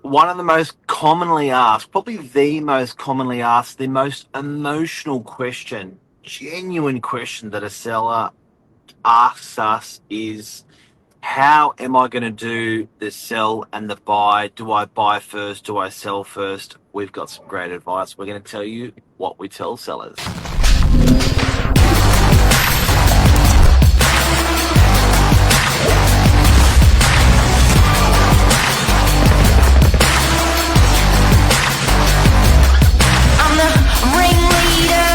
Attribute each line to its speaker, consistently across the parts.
Speaker 1: One of the most commonly asked, probably the most commonly asked, the most emotional question, genuine question that a seller asks us is, how am I going to do the sell and the buy? Do I buy first? Do I sell first? We've got some great advice. We're going to tell you what we tell sellers.
Speaker 2: I'm the ringleader,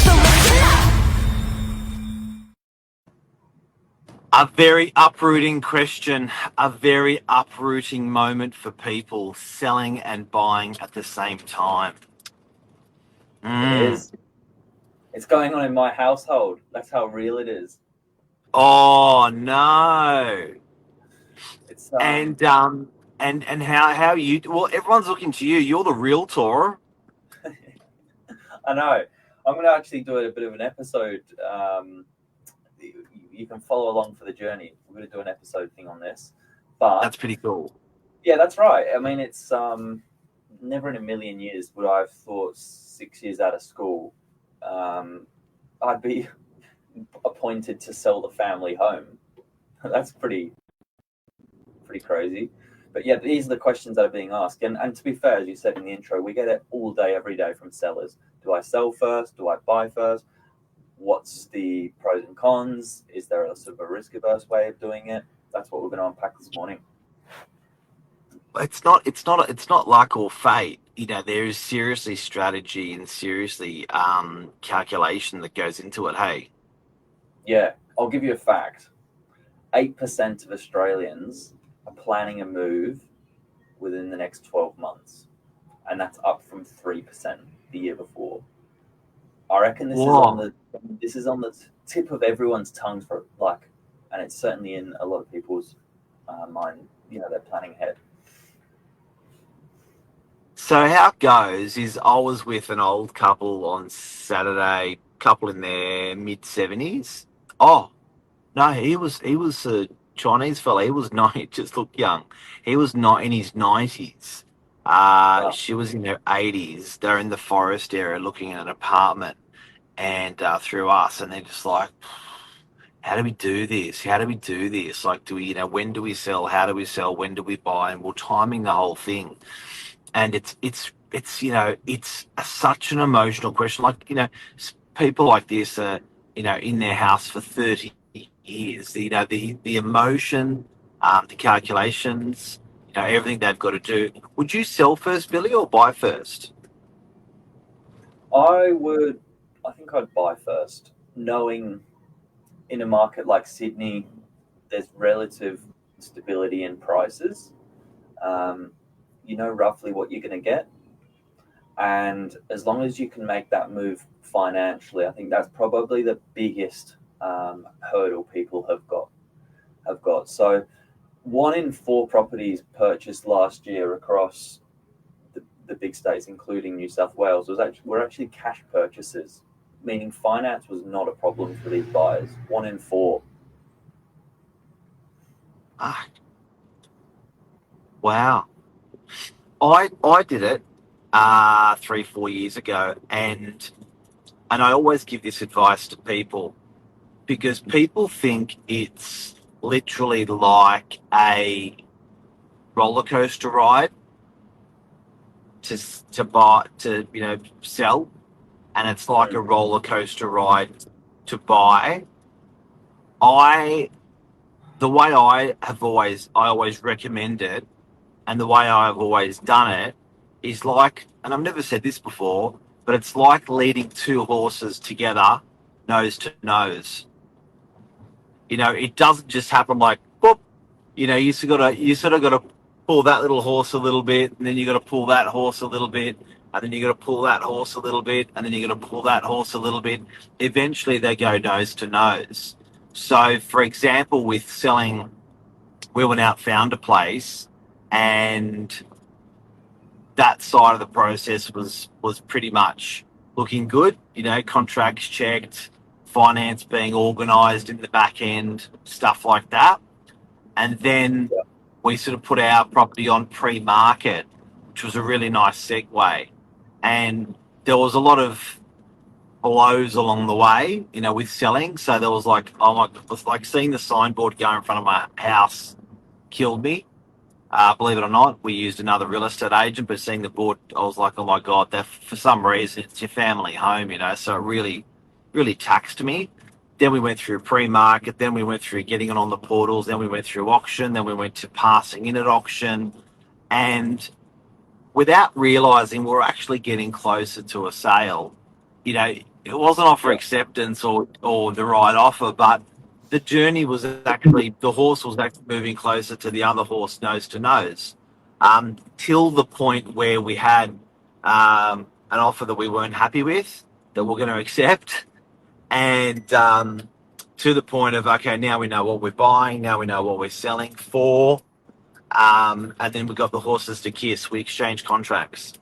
Speaker 2: so listen up.
Speaker 1: A very uprooting question, a very uprooting moment for people selling and buying at the same time.
Speaker 3: It
Speaker 1: Mm.
Speaker 3: is. It's going on in my household. That's how real it is.
Speaker 1: Oh no.
Speaker 3: It's
Speaker 1: And how you, well, everyone's looking to you. You're the realtor.
Speaker 3: I know. I'm going to actually do a bit of an episode. You can follow along for the journey. We're going to do an episode thing on this, but
Speaker 1: That's pretty cool.
Speaker 3: yeah, that's right. I mean, it's never in a million years would I have thought 6 years out of school I'd be appointed to sell the family home. That's pretty crazy. But yeah, these are the questions that are being asked. And to be fair, as you said in the intro, we get it all day, every day from sellers. Do I sell first? Do I buy first? What's the pros and cons? Is there a sort of a risk-averse way of doing it? That's what we're going to unpack this morning.
Speaker 1: It's not luck or fate. There is seriously strategy and seriously calculation that goes into it. Hey,
Speaker 3: Yeah, I'll give you a fact. 8% of Australians are planning a move within the next 12 months, and that's up from 3% the year before. I reckon
Speaker 1: whoa.
Speaker 3: this is on the tip of everyone's tongue for like, and it's certainly in a lot of people's mind. They're planning ahead.
Speaker 1: So how it goes is I was with an old couple on Saturday, couple in their mid 70s. Oh no, he was a Chinese fella. He was not just looked young. He was not in his 90s.
Speaker 3: Wow.
Speaker 1: She was in her 80s. They're in the forest area looking at an apartment, and through us, and they're just like, how do we do this? How do we do this? Like, do we, when do we sell? How do we sell? When do we buy? And we're timing the whole thing. And it's such an emotional question. Like, people like this are, in their house for 30 years. The emotion, the calculations, everything they've got to do. Would you sell first, Billy, or buy first?
Speaker 3: I think I'd buy first, knowing in a market like Sydney, there's relative stability in prices. Um, you know roughly what you're going to get, and as long as you can make that move financially, I think that's probably the biggest hurdle people have got. So, 1 in 4 properties purchased last year across the big states, including New South Wales, were actually cash purchases, meaning finance was not a problem for these buyers. 1 in 4.
Speaker 1: Ah, wow. I did it 3 4 years ago, and I always give this advice to people because people think it's literally like a roller coaster ride to buy, to sell, and it's like a
Speaker 3: Mm.
Speaker 1: roller coaster ride to buy. I The way I always recommend it, and the way I've always done it is like, and I've never said this before, but it's like leading two horses together, nose to nose. It doesn't just happen like, boop. You sort of got to pull that little horse a little bit, and then you got to pull that horse a little bit, and then you got to pull that horse a little bit, and then you got to pull that horse a little bit. Eventually, they go nose to nose. So, for example, with selling, we went out, found a place, and that side of the process was pretty much looking good. Contracts checked, finance being organised in the back end, stuff like that. And then
Speaker 3: Yeah.
Speaker 1: we sort of put our property on pre-market, which was a really nice segue. And there was a lot of blows along the way, with selling. So there was like, oh my, it was like seeing the signboard go in front of my house killed me. Believe it or not, we used another real estate agent, but seeing the board, I was like, oh my God, that for some reason it's your family home, so it really, really taxed me. Then we went through pre-market, then we went through getting it on the portals, then we went through auction, then we went to passing in at auction. And without realizing we're actually getting closer to a sale, it wasn't offer acceptance or the right offer, but the journey was actually, the horse was actually moving closer to the other horse nose to nose, till the point where we had an offer that we weren't happy with, that we're going to accept. And to the point of, okay, now we know what we're buying, now we know what we're selling for. And then we got the horses to kiss. We exchanged contracts.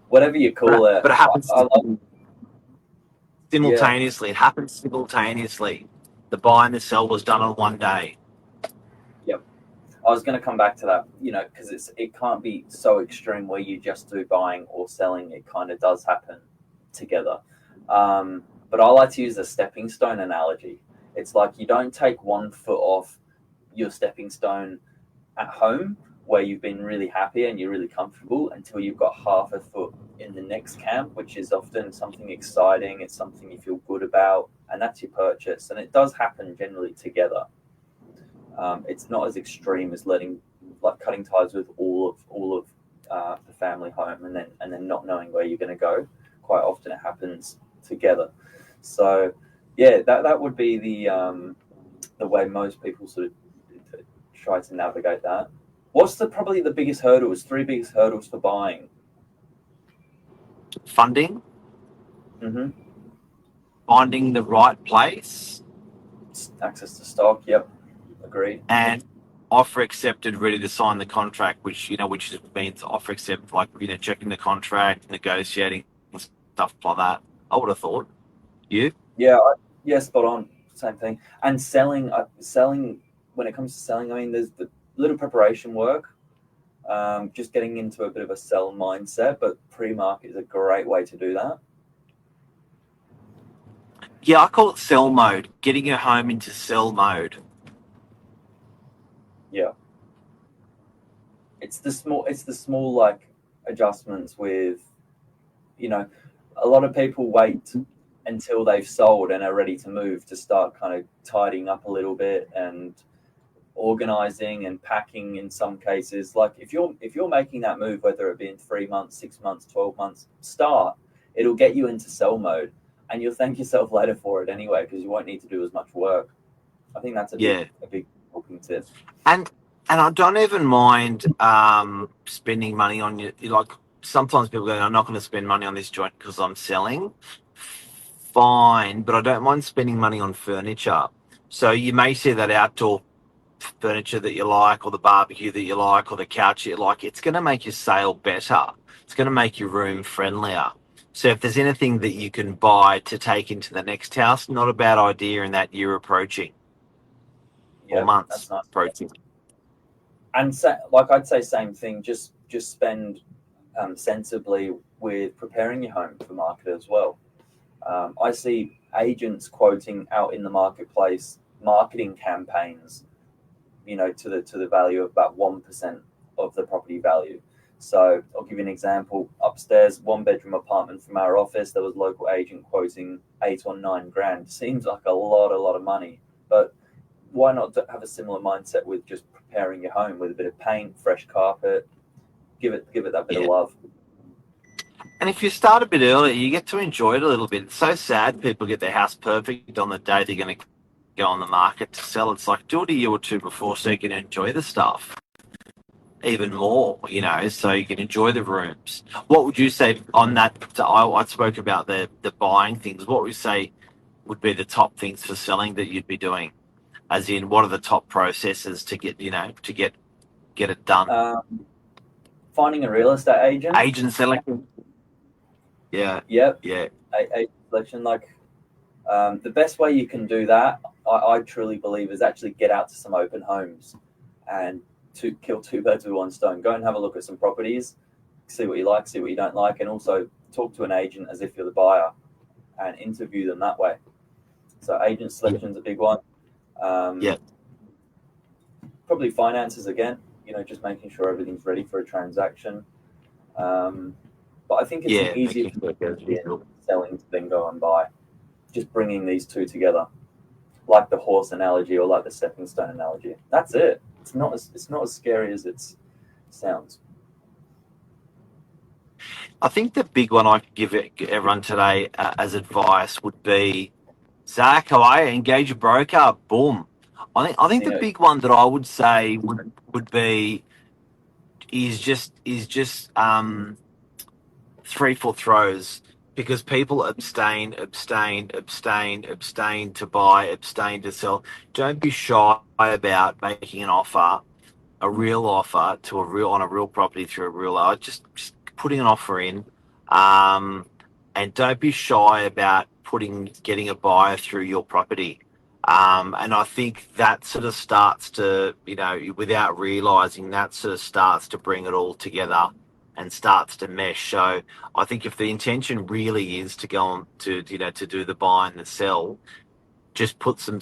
Speaker 3: Whatever you call it.
Speaker 1: But it happens
Speaker 3: I love
Speaker 1: simultaneously. Yeah. It happens simultaneously. The buy and the sell was done on one day.
Speaker 3: Yep. I was going to come back to that, because it can't be so extreme where you just do buying or selling. It kind of does happen together. But I like to use a stepping stone analogy. It's like you don't take 1 foot off your stepping stone at home where you've been really happy and you're really comfortable until you've got half a foot in the next camp, which is often something exciting. It's something you feel good about, and that's your purchase. And it does happen generally together. It's not as extreme as cutting ties with all of the family home and then not knowing where you're going to go. Quite often it happens together. So yeah, that would be the way most people sort of try to navigate that. What's probably the biggest hurdles? 3 biggest hurdles for buying?
Speaker 1: Funding.
Speaker 3: Mm-hmm.
Speaker 1: Finding the right place.
Speaker 3: Access to stock. Yep. Agreed.
Speaker 1: And offer accepted, ready to sign the contract, which means offer accepted, like checking the contract, negotiating, stuff like that. I would have thought. You?
Speaker 3: Yeah. Spot on. Same thing. And selling. When it comes to selling, I mean, there's the little preparation work. Just getting into a bit of a sell mindset, but pre-market is a great way to do that.
Speaker 1: Yeah, I call it sell mode. Getting your home into sell mode.
Speaker 3: Yeah. It's the small like adjustments with, a lot of people wait until they've sold and are ready to move to start kind of tidying up a little bit and organizing and packing in some cases. Like if you're making that move, whether it be in 3 months, 6 months, 12 months, it'll get you into sell mode, and you'll thank yourself later for it anyway, because you won't need to do as much work. I think that's a big talking tip.
Speaker 1: And I don't even mind spending money on you. Like sometimes people go, I'm not going to spend money on this joint because I'm selling. Fine, but I don't mind spending money on furniture. So you may see that outdoor furniture that you like, or the barbecue that you like, or the couch you like. It's going to make your sale better. It's going to make your room friendlier. So if there's anything that you can buy to take into the next house, not a bad idea in that year approaching. Or months
Speaker 3: that's nice.
Speaker 1: approaching.
Speaker 3: And I'd say same thing. Just spend sensibly with preparing your home for market as well. I see agents quoting out in the marketplace marketing campaigns, to the value of about 1% of the property value. So I'll give you an example. Upstairs, 1-bedroom apartment from our office, there was a local agent quoting 8 or 9 grand. Seems like a lot of money, but why not have a similar mindset with just preparing your home with a bit of paint, fresh carpet, give it that bit of love.
Speaker 1: And if you start a bit earlier, you get to enjoy it a little bit. It's so sad people get their house perfect on the day they're going to go on the market to sell. It's like, do it a year or two before so you can enjoy the stuff even more, so you can enjoy the rooms. What would you say on that? I spoke about the buying things. What would you say would be the top things for selling that you'd be doing? As in, what are the top processes to get, to get it done?
Speaker 3: Finding a real estate agent.
Speaker 1: Agent selection. Yeah.
Speaker 3: Yep.
Speaker 1: Yeah.
Speaker 3: Agent selection. The best way you can do that, I truly believe, is actually get out to some open homes and to kill two birds with one stone. Go and have a look at some properties, see what you like, see what you don't like, and also talk to an agent as if you're the buyer and interview them that way. So agent selection is a big one.
Speaker 1: Yeah.
Speaker 3: Probably finances again, just making sure everything's ready for a transaction. But I think it's an easier selling to then go and buy. Just bringing these two together, like the horse analogy or like the stepping stone analogy. That's it. It's not as scary as it sounds.
Speaker 1: I think the big one I could give everyone today as advice would be, Zach, away, engage a broker, boom. I think the big one that I would say would be is just 3-4 throws, because people abstain to buy, abstain to sell. Don't be shy about making an offer, a real offer on a real property through a real. Just putting an offer in, and don't be shy about getting a buyer through your property. And I think that sort of starts to, without realizing, that sort of starts to bring it all together and starts to mesh. So I think if the intention really is to go on to do the buy and the sell, just put some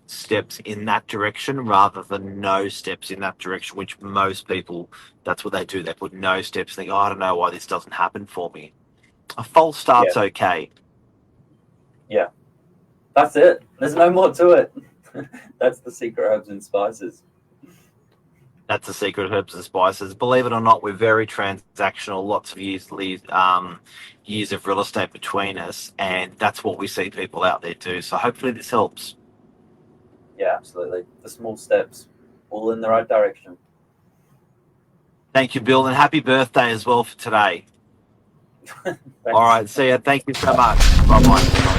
Speaker 1: steps in that direction rather than no steps in that direction, which most people, that's what they do. They put no steps, think, I don't know why this doesn't happen for me. A false start's okay.
Speaker 3: Yeah. That's it. There's no more to it. That's the secret herbs and spices.
Speaker 1: That's the secret of herbs and spices. Believe it or not, we're very transactional. Lots of years of real estate between us, and that's what we see people out there do. So hopefully this helps.
Speaker 3: Yeah, absolutely. The small steps, all in the right direction.
Speaker 1: Thank you, Bill, and happy birthday as well for today. All right, see ya. Thank you so much. Bye-bye.